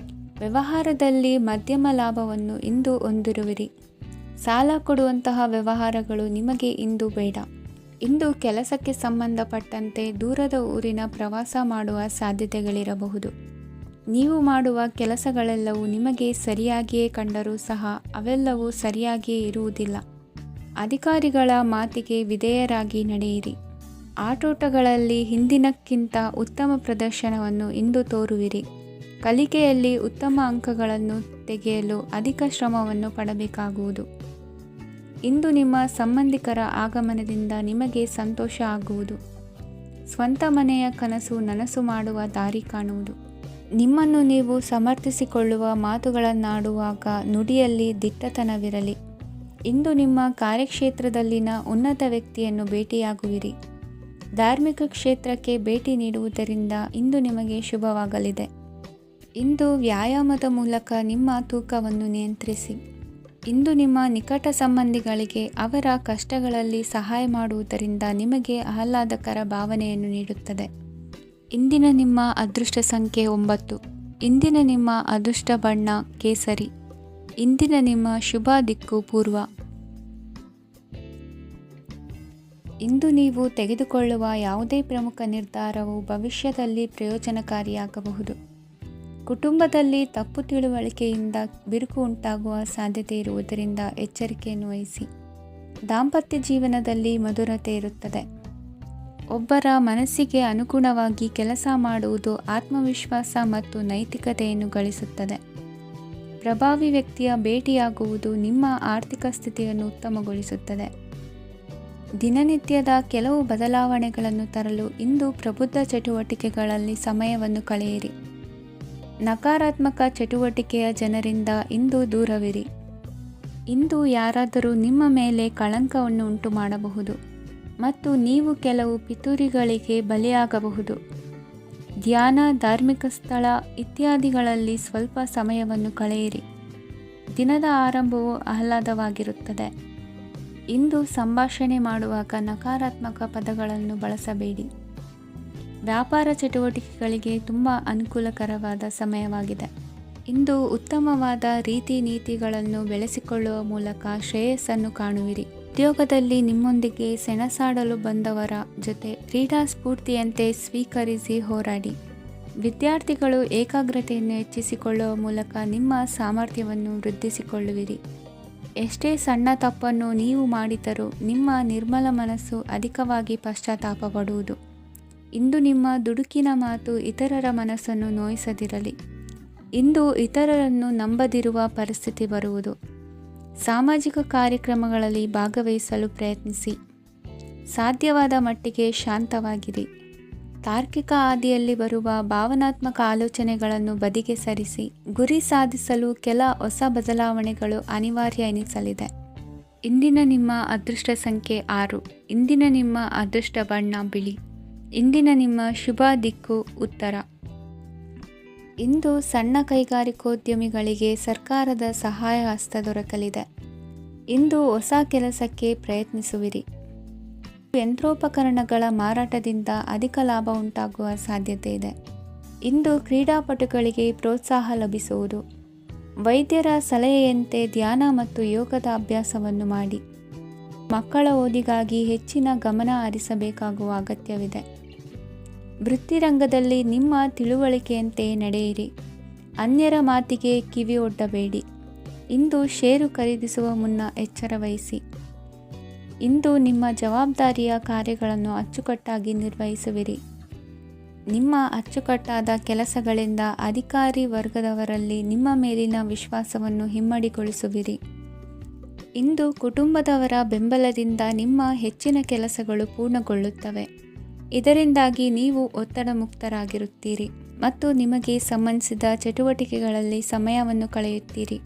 ವ್ಯವಹಾರದಲ್ಲಿ ಮಧ್ಯಮ ಲಾಭವನ್ನು ಇಂದು ಹೊಂದಿರುವಿರಿ. ಸಾಲ ಕೊಡುವಂತಹ ವ್ಯವಹಾರಗಳು ನಿಮಗೆ ಇಂದು ಬೇಡ. ಇಂದು ಕೆಲಸಕ್ಕೆ ಸಂಬಂಧಪಟ್ಟಂತೆ ದೂರದ ಊರಿನ ಪ್ರವಾಸ ಮಾಡುವ ಸಾಧ್ಯತೆಗಳಿರಬಹುದು. ನೀವು ಮಾಡುವ ಕೆಲಸಗಳೆಲ್ಲವೂ ನಿಮಗೆ ಸರಿಯಾಗಿಯೇ ಕಂಡರೂ ಸಹ ಅವೆಲ್ಲವೂ ಸರಿಯಾಗಿಯೇ ಇರುವುದಿಲ್ಲ. ಅಧಿಕಾರಿಗಳ ಮಾತಿಗೆ ವಿಧೇಯರಾಗಿ ನಡೆಯಿರಿ. ಆಟೋಟಗಳಲ್ಲಿ ಹಿಂದಿನಕ್ಕಿಂತ ಉತ್ತಮ ಪ್ರದರ್ಶನವನ್ನು ಇಂದು ತೋರುವಿರಿ. ಕಲಿಕೆಯಲ್ಲಿ ಉತ್ತಮ ಅಂಕಗಳನ್ನು ತೆಗೆಯಲು ಅಧಿಕ ಶ್ರಮವನ್ನು ಪಡಬೇಕಾಗುವುದು. ಇಂದು ನಿಮ್ಮ ಸಂಬಂಧಿಕರ ಆಗಮನದಿಂದ ನಿಮಗೆ ಸಂತೋಷ ಆಗುವುದು. ಸ್ವಂತ ಮನೆಯ ಕನಸು ನನಸು ಮಾಡುವ ದಾರಿ ಕಾಣುವುದು. ನಿಮ್ಮನ್ನು ನೀವು ಸಮರ್ಥಿಸಿಕೊಳ್ಳುವ ಮಾತುಗಳನ್ನಾಡುವಾಗ ನುಡಿಯಲ್ಲಿ ದಿಟ್ಟತನವಿರಲಿ. ಇಂದು ನಿಮ್ಮ ಕಾರ್ಯಕ್ಷೇತ್ರದಲ್ಲಿನ ಉನ್ನತ ವ್ಯಕ್ತಿಯನ್ನು ಭೇಟಿಯಾಗುವಿರಿ. ಧಾರ್ಮಿಕ ಕ್ಷೇತ್ರಕ್ಕೆ ಭೇಟಿ ನೀಡುವುದರಿಂದ ಇಂದು ನಿಮಗೆ ಶುಭವಾಗಲಿದೆ. ಇಂದು ವ್ಯಾಯಾಮದ ಮೂಲಕ ನಿಮ್ಮ ತೂಕವನ್ನು ನಿಯಂತ್ರಿಸಿ. ಇಂದು ನಿಮ್ಮ ನಿಕಟ ಸಂಬಂಧಿಗಳಿಗೆ ಅವರ ಕಷ್ಟಗಳಲ್ಲಿ ಸಹಾಯ ಮಾಡುವುದರಿಂದ ನಿಮಗೆ ಆಹ್ಲಾದಕರ ಭಾವನೆಯನ್ನು ನೀಡುತ್ತದೆ. ಇಂದಿನ ನಿಮ್ಮ ಅದೃಷ್ಟ ಸಂಖ್ಯೆ 9. ಇಂದಿನ ನಿಮ್ಮ ಅದೃಷ್ಟ ಬಣ್ಣ ಕೇಸರಿ. ಇಂದಿನ ನಿಮ್ಮ ಶುಭ ದಿಕ್ಕು ಪೂರ್ವ. ಇಂದು ನೀವು ತೆಗೆದುಕೊಳ್ಳುವ ಯಾವುದೇ ಪ್ರಮುಖ ನಿರ್ಧಾರವು ಭವಿಷ್ಯದಲ್ಲಿ ಪ್ರಯೋಜನಕಾರಿಯಾಗಬಹುದು. ಕುಟುಂಬದಲ್ಲಿ ತಪ್ಪು ತಿಳುವಳಿಕೆಯಿಂದ ಬಿರುಕು ಉಂಟಾಗುವ ಸಾಧ್ಯತೆ ಇರುವುದರಿಂದ ಎಚ್ಚರಿಕೆಯನ್ನು ವಹಿಸಿ. ದಾಂಪತ್ಯ ಜೀವನದಲ್ಲಿ ಮಧುರತೆ ಇರುತ್ತದೆ. ಒಬ್ಬರ ಮನಸ್ಸಿಗೆ ಅನುಗುಣವಾಗಿ ಕೆಲಸ ಮಾಡುವುದು ಆತ್ಮವಿಶ್ವಾಸ ಮತ್ತು ನೈತಿಕತೆಯನ್ನು ಗಳಿಸುತ್ತದೆ. ಪ್ರಭಾವಿ ವ್ಯಕ್ತಿಯ ಭೇಟಿಯಾಗುವುದು ನಿಮ್ಮ ಆರ್ಥಿಕ ಸ್ಥಿತಿಯನ್ನು ಉತ್ತಮಗೊಳಿಸುತ್ತದೆ. ದಿನನಿತ್ಯದ ಕೆಲವು ಬದಲಾವಣೆಗಳನ್ನು ತರಲು ಇಂದು ಪ್ರಬುದ್ಧ ಚಟುವಟಿಕೆಗಳಲ್ಲಿ ಸಮಯವನ್ನು ಕಳೆಯಿರಿ. ನಕಾರಾತ್ಮಕ ಚಟುವಟಿಕೆಯ ಜನರಿಂದ ಇಂದು ದೂರವಿರಿ. ಇಂದು ಯಾರಾದರೂ ನಿಮ್ಮ ಮೇಲೆ ಕಳಂಕವನ್ನು ಉಂಟು ಮಾಡಬಹುದು ಮತ್ತು ನೀವು ಕೆಲವು ಪಿತೂರಿಗಳಿಗೆ ಬಲಿಯಾಗಬಹುದು. ಧ್ಯಾನ, ಧಾರ್ಮಿಕ ಸ್ಥಳ ಇತ್ಯಾದಿಗಳಲ್ಲಿ ಸ್ವಲ್ಪ ಸಮಯವನ್ನು ಕಳೆಯಿರಿ. ದಿನದ ಆರಂಭವು ಆಹ್ಲಾದವಾಗಿರುತ್ತದೆ. ಇಂದು ಸಂಭಾಷಣೆ ಮಾಡುವಾಗ ನಕಾರಾತ್ಮಕ ಪದಗಳನ್ನು ಬಳಸಬೇಡಿ. ವ್ಯಾಪಾರ ಚಟುವಟಿಕೆಗಳಿಗೆ ತುಂಬ ಅನುಕೂಲಕರವಾದ ಸಮಯವಾಗಿದೆ. ಇಂದು ಉತ್ತಮವಾದ ರೀತಿ ನೀತಿಗಳನ್ನು ಬೆಳೆಸಿಕೊಳ್ಳುವ ಮೂಲಕ ಶ್ರೇಯಸ್ಸನ್ನು ಕಾಣುವಿರಿ. ಉದ್ಯೋಗದಲ್ಲಿ ನಿಮ್ಮೊಂದಿಗೆ ಸೆಣಸಾಡಲು ಬಂದವರ ಜೊತೆ ಕ್ರೀಡಾ ಸ್ಫೂರ್ತಿಯಂತೆ ಸ್ವೀಕರಿಸಿ ಹೋರಾಡಿ. ವಿದ್ಯಾರ್ಥಿಗಳು ಏಕಾಗ್ರತೆಯನ್ನು ಹೆಚ್ಚಿಸಿಕೊಳ್ಳುವ ಮೂಲಕ ನಿಮ್ಮ ಸಾಮರ್ಥ್ಯವನ್ನು ವೃದ್ಧಿಸಿಕೊಳ್ಳುವಿರಿ. ಎಷ್ಟೇ ಸಣ್ಣ ತಪ್ಪನ್ನು ನೀವು ಮಾಡಿದರೂ ನಿಮ್ಮ ನಿರ್ಮಲ ಮನಸ್ಸು ಅಧಿಕವಾಗಿ ಪಶ್ಚಾತ್ತಾಪ ಪಡುವುದು. ಇಂದು ನಿಮ್ಮ ದುಡುಕಿನ ಮಾತು ಇತರರ ಮನಸ್ಸನ್ನು ನೋಯಿಸದಿರಲಿ. ಇಂದು ಇತರರನ್ನು ನಂಬದಿರುವ ಪರಿಸ್ಥಿತಿ ಬರುವುದು. ಸಾಮಾಜಿಕ ಕಾರ್ಯಕ್ರಮಗಳಲ್ಲಿ ಭಾಗವಹಿಸಲು ಪ್ರಯತ್ನಿಸಿ. ಸಾಧ್ಯವಾದ ಮಟ್ಟಿಗೆ ಶಾಂತವಾಗಿರಿ. ತಾರ್ಕಿಕ ಹಾದಿಯಲ್ಲಿ ಬರುವ ಭಾವನಾತ್ಮಕ ಆಲೋಚನೆಗಳನ್ನು ಬದಿಗೆ ಸರಿಸಿ. ಗುರಿ ಸಾಧಿಸಲು ಕೆಲ ಹೊಸ ಬದಲಾವಣೆಗಳು ಅನಿವಾರ್ಯ ಎನಿಸಲಿದೆ. ಇಂದಿನ ನಿಮ್ಮ ಅದೃಷ್ಟ ಸಂಖ್ಯೆ 6. ಇಂದಿನ ನಿಮ್ಮ ಅದೃಷ್ಟ ಬಣ್ಣ ಬಿಳಿ. ಇಂದಿನ ನಿಮ್ಮ ಶುಭ ದಿಕ್ಕು ಉತ್ತರ. ಇಂದು ಸಣ್ಣ ಕೈಗಾರಿಕೋದ್ಯಮಿಗಳಿಗೆ ಸರ್ಕಾರದ ಸಹಾಯ ಹಸ್ತ ದೊರಕಲಿದೆ. ಇಂದು ಹೊಸ ಕೆಲಸಕ್ಕೆ ಪ್ರಯತ್ನಿಸುವಿರಿ. ಯಂತ್ರೋಪಕರಣಗಳ ಮಾರಾಟದಿಂದ ಅಧಿಕ ಲಾಭ ಉಂಟಾಗುವ ಸಾಧ್ಯತೆ ಇದೆ. ಇಂದು ಕ್ರೀಡಾಪಟುಗಳಿಗೆ ಪ್ರೋತ್ಸಾಹ ಲಭಿಸುವುದು. ವೈದ್ಯರ ಸಲಹೆಯಂತೆ ಧ್ಯಾನ ಮತ್ತು ಯೋಗದ ಅಭ್ಯಾಸವನ್ನು ಮಾಡಿ. ಮಕ್ಕಳ ಓದಿಗಾಗಿ ಹೆಚ್ಚಿನ ಗಮನ ಹರಿಸಬೇಕಾಗುವ ಅಗತ್ಯವಿದೆ. ವೃತ್ತಿರಂಗದಲ್ಲಿ ನಿಮ್ಮ ತಿಳುವಳಿಕೆಯಂತೆ ನಡೆಯಿರಿ. ಅನ್ಯರ ಮಾತಿಗೆ ಕಿವಿ ಒಡ್ಡಬೇಡಿ. ಇಂದು ಷೇರು ಖರೀದಿಸುವ ಮುನ್ನ ಎಚ್ಚರ ವಹಿಸಿ. ಇಂದು ನಿಮ್ಮ ಜವಾಬ್ದಾರಿಯ ಕಾರ್ಯಗಳನ್ನು ಅಚ್ಚುಕಟ್ಟಾಗಿ ನಿರ್ವಹಿಸುವಿರಿ. ನಿಮ್ಮ ಅಚ್ಚುಕಟ್ಟಾದ ಕೆಲಸಗಳಿಂದ ಅಧಿಕಾರಿ ವರ್ಗದವರಲ್ಲಿ ನಿಮ್ಮ ಮೇಲಿನ ವಿಶ್ವಾಸವನ್ನು ಇಮ್ಮಡಿಗೊಳಿಸುವಿರಿ. ಇಂದು ಕುಟುಂಬದವರ ಬೆಂಬಲದಿಂದ ನಿಮ್ಮ ಹೆಚ್ಚಿನ ಕೆಲಸಗಳು ಪೂರ್ಣಗೊಳ್ಳುತ್ತವೆ. ಇದರಿಂದಾಗಿ ನೀವು ಒತ್ತಡ ಮುಕ್ತರಾಗಿರುತ್ತೀರಿ ಮತ್ತು ನಿಮಗೆ ಸಂಬಂಧಿಸಿದ ಚಟುವಟಿಕೆಗಳಲ್ಲಿ ಸಮಯವನ್ನು ಕಳೆಯುತ್ತೀರಿ.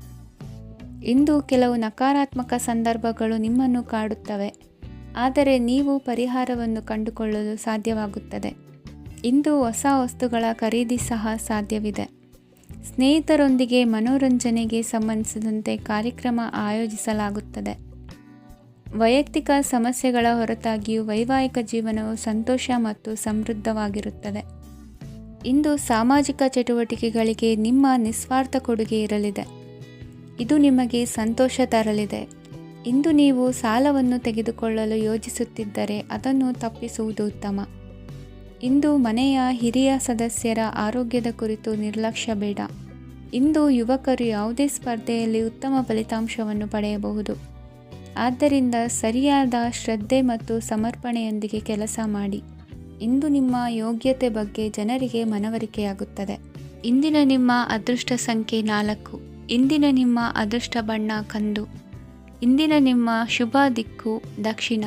ಇಂದು ಕೆಲವು ನಕಾರಾತ್ಮಕ ಸಂದರ್ಭಗಳು ನಿಮ್ಮನ್ನು ಕಾಡುತ್ತವೆ, ಆದರೆ ನೀವು ಪರಿಹಾರವನ್ನು ಕಂಡುಕೊಳ್ಳಲು ಸಾಧ್ಯವಾಗುತ್ತದೆ. ಇಂದು ಹೊಸ ವಸ್ತುಗಳ ಖರೀದಿ ಸಹ ಸಾಧ್ಯವಿದೆ. ಸ್ನೇಹಿತರೊಂದಿಗೆ ಮನೋರಂಜನೆಗೆ ಸಂಬಂಧಿಸಿದಂತೆ ಕಾರ್ಯಕ್ರಮ ಆಯೋಜಿಸಲಾಗುತ್ತದೆ. ವೈಯಕ್ತಿಕ ಸಮಸ್ಯೆಗಳ ಹೊರತಾಗಿಯೂ ವೈವಾಹಿಕ ಜೀವನವು ಸಂತೋಷ ಮತ್ತು ಸಮೃದ್ಧವಾಗಿರುತ್ತದೆ. ಇಂದು ಸಾಮಾಜಿಕ ಚಟುವಟಿಕೆಗಳಿಗೆ ನಿಮ್ಮ ನಿಸ್ವಾರ್ಥ ಕೊಡುಗೆ ಇರಲಿದೆ. ಇದು ನಿಮಗೆ ಸಂತೋಷ ತರಲಿದೆ. ಇಂದು ನೀವು ಸಾಲವನ್ನು ತೆಗೆದುಕೊಳ್ಳಲು ಯೋಜಿಸುತ್ತಿದ್ದರೆ ಅದನ್ನು ತಪ್ಪಿಸುವುದು ಉತ್ತಮ. ಇಂದು ಮನೆಯ ಹಿರಿಯ ಸದಸ್ಯರ ಆರೋಗ್ಯದ ಕುರಿತು ನಿರ್ಲಕ್ಷ್ಯ ಬೇಡ. ಇಂದು ಯುವಕರು ಯಾವುದೇ ಸ್ಪರ್ಧೆಯಲ್ಲಿ ಉತ್ತಮ ಫಲಿತಾಂಶವನ್ನು ಪಡೆಯಬಹುದು. ಆದ್ದರಿಂದ ಸರಿಯಾದ ಶ್ರದ್ಧೆ ಮತ್ತು ಸಮರ್ಪಣೆಯೊಂದಿಗೆ ಕೆಲಸ ಮಾಡಿ. ಇಂದು ನಿಮ್ಮ ಯೋಗ್ಯತೆ ಬಗ್ಗೆ ಜನರಿಗೆ ಮನವರಿಕೆಯಾಗುತ್ತದೆ. ಇಂದಿನ ನಿಮ್ಮ ಅದೃಷ್ಟ ಸಂಖ್ಯೆ 4. ಇಂದಿನ ನಿಮ್ಮ ಅದೃಷ್ಟ ಬಣ್ಣ ಕಂದು. ಇಂದಿನ ನಿಮ್ಮ ಶುಭ ದಿಕ್ಕು ದಕ್ಷಿಣ.